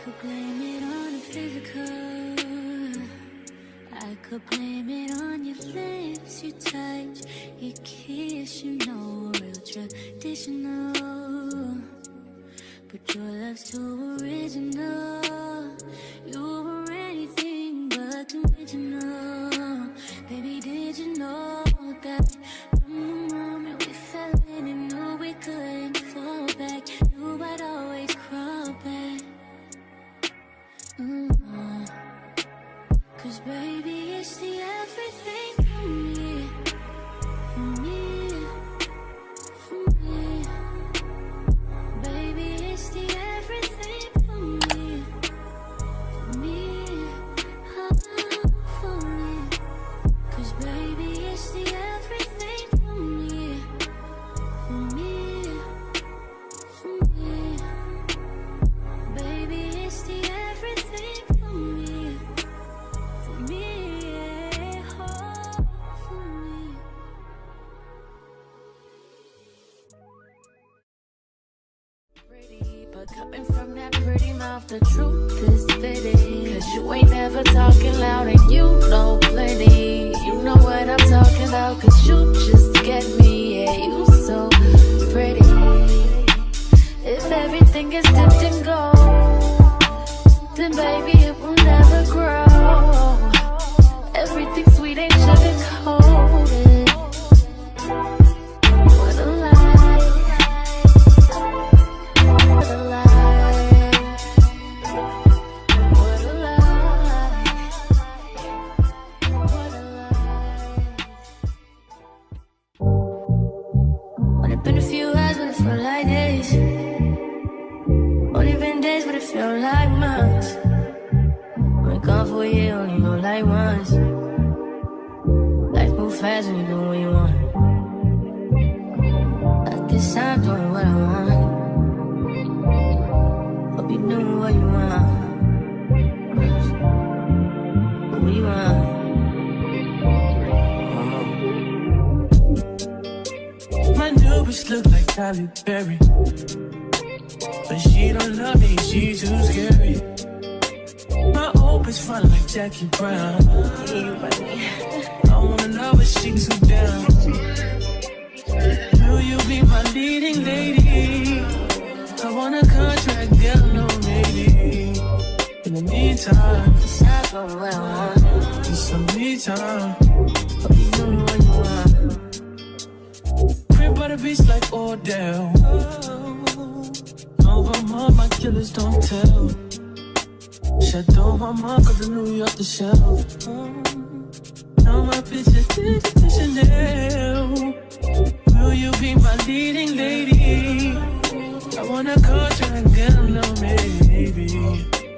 could blame it on the physical. I could blame it on your lips, your touch, your kiss, you know, real traditional. But your love's too original. You were anything but conventional. Baby, did you know that from the moment we fell in and knew we couldn't fall back, knew I'd always crawl back. Cause baby, it's the everything for me, for me, for me. Baby, it's the everything for me, for me, for me. Cause baby, it's the everything for me, for me, for me. Baby, it's the everything for me, for me, oh, for me. Pretty, but coming from that pretty mouth, the truth is fitting. Cause you ain't never talking loud and you know plenty. You know what I'm talking about, cause you just get me. Yeah, you so pretty. If everything is dipped in gold, then baby it will never grow. Everything sweet ain't sugar coated. What a lie. What a lie. What a lie. What a lie. Only been a few hours, but it felt like days. Only been days, but it felt like months. Been gone for a year, only know like once. Life move fast when you do what you want. At this time, doing what I want. Hope you doing what you want. What you want? My new bitch look like Halle Berry, but she don't love me, she too scary. My old bitch fun like Jackie Brown. I wanna love her, she too down. Will you be my leading lady? I want a contract, girl, no maybe. In the meantime, Decide for what I want. just some me time. Hope you doing what you want. Crib by the beach like Odell. Over my killers don't tell. Shadow my mom, cause I New York the shelf. Now my picture did Chanel. Will you be my leading lady? I want a contract, girl, no maybe.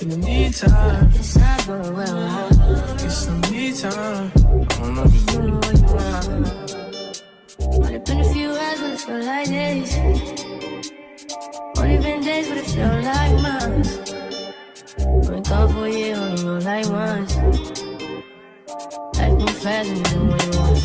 In the meantime, Decide for what I want. get some me time. Hope you doing what you want. Only been a few hours, but it felt like days. Only been days, but it felt like months. Been gone for a year, only know like once. Life move fast when you do what you want.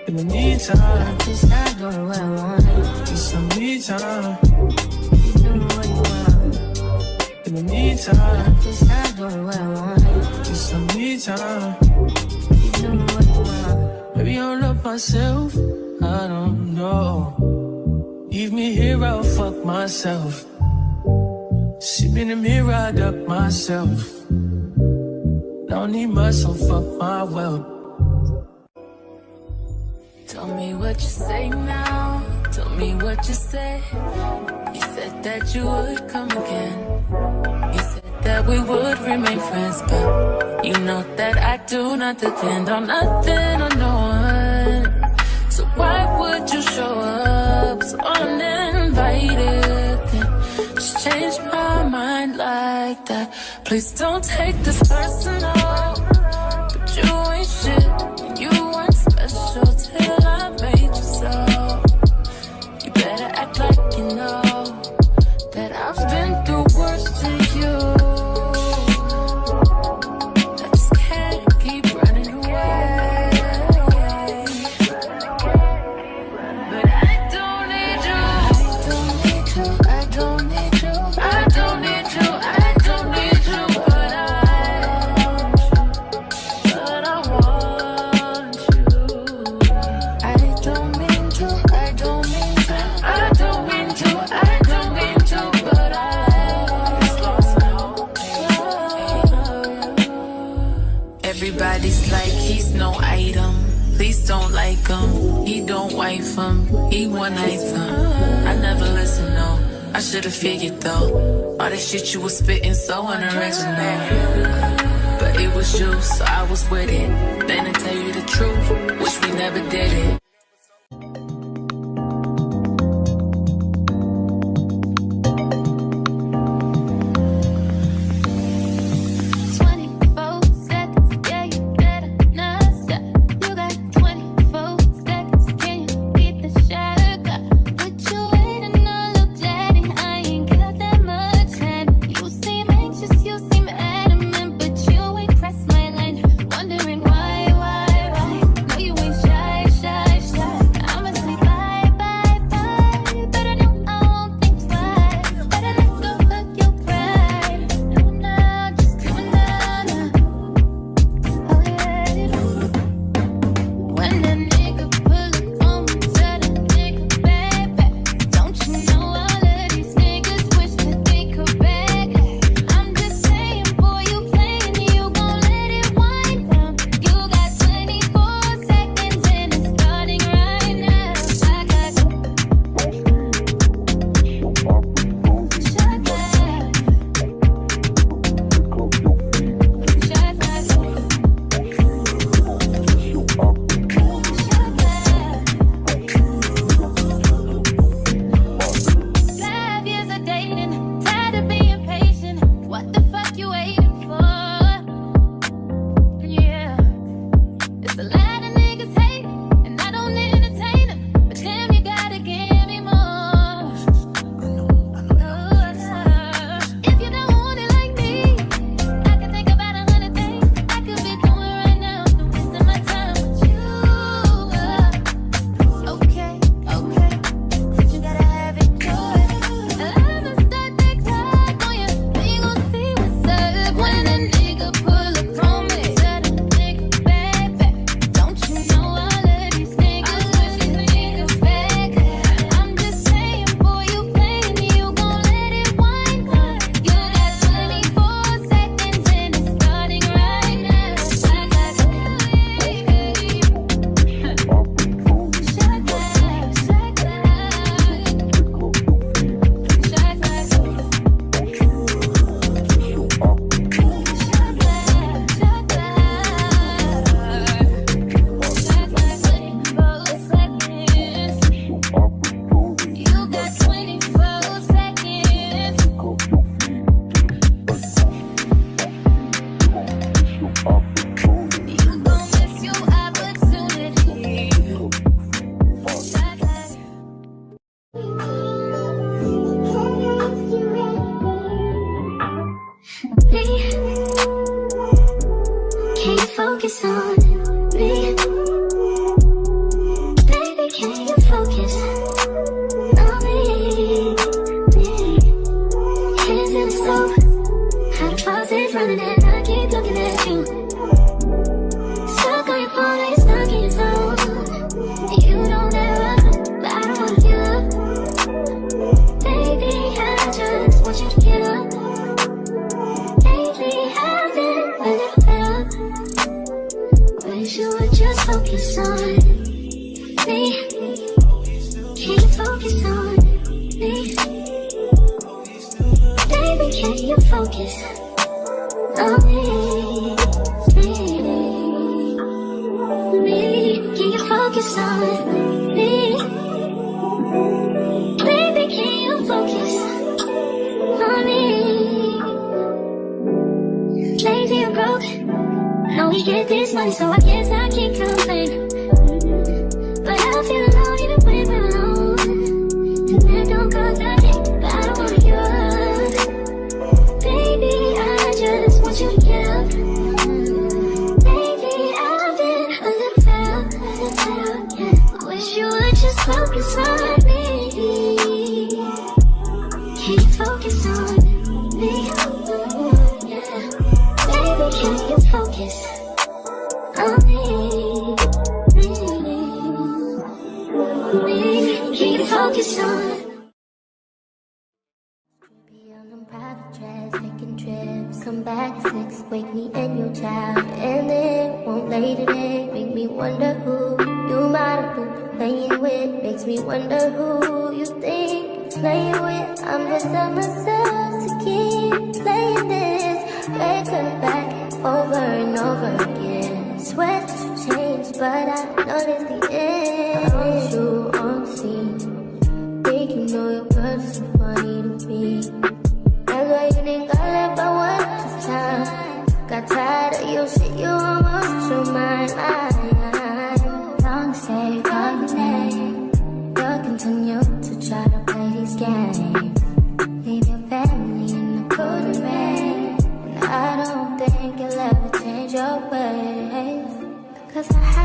In the meantime, Just not doing what I want. get some me time. You doing what you want. In the meantime, Just not doing what I want. get some me time. You doing what you want. Maybe I don't love myself, I don't know. Leave me here, I'll fuck myself. See me in the mirror, I duck myself. Don't need much, so fuck my wealth. Tell me what you say now. Tell me what you said. You said that you would come again. You said that we would remain friends, but you know that I do not depend on nothing or no one. So why would you show up so uninvited? Then just change my mind like that. Please don't take this personal, but you ain't shit. You weren't special till I made you so. You better act like you know that I've been through worse to you. I just can't keep running away. But I don't need you. I don't need you. I don't need you. I don't need you. I I should've figured though. All that shit you was spitting so unoriginal. But it was you, so I was with it. Then to tell you the truth, wish we never did it. Focus on me, baby, can you focus on me? Hands in the stove, how the faucet's running and I keep looking at you. Stuck on your phone, like stuck in your zone. You don't ever, but I don't wanna give up. Baby, I just want you to get up. Lately I've been a little fed up. Wish you would just focus on me. Can you focus on me? Baby, can you focus on me? Can you focus on me? Baby, can you focus on me? Lazy and broke, know we get this money, so I guess I can't complain. But I feel alone even when we're alone, and that don't cause I think, but I don't wanna give up. Baby, I just want you to get up. Baby, I've been a little fed up, yeah. Wish you would just focus on me. Can you focus on me? Yeah. Baby, can you focus on me? Can you focus on? Be on them private jets, taking trips. Come back at 6, wake me and your child, and then won't lay today. Make me wonder who you might have been playing with. Makes me wonder who you think playing with. I'm beside myself to keep playing this record back over and over again. Swear to change, but I noticed the end. I want you on scene. Think you know your girl is so funny to me. That's why you didn't got left by one this time. Got tired of your shit, you almost threw my mind. Don't say call your name. You'll continue to try to play these games. Leave your family in the cold rain. And I don't think you'll ever change your ways. Cause I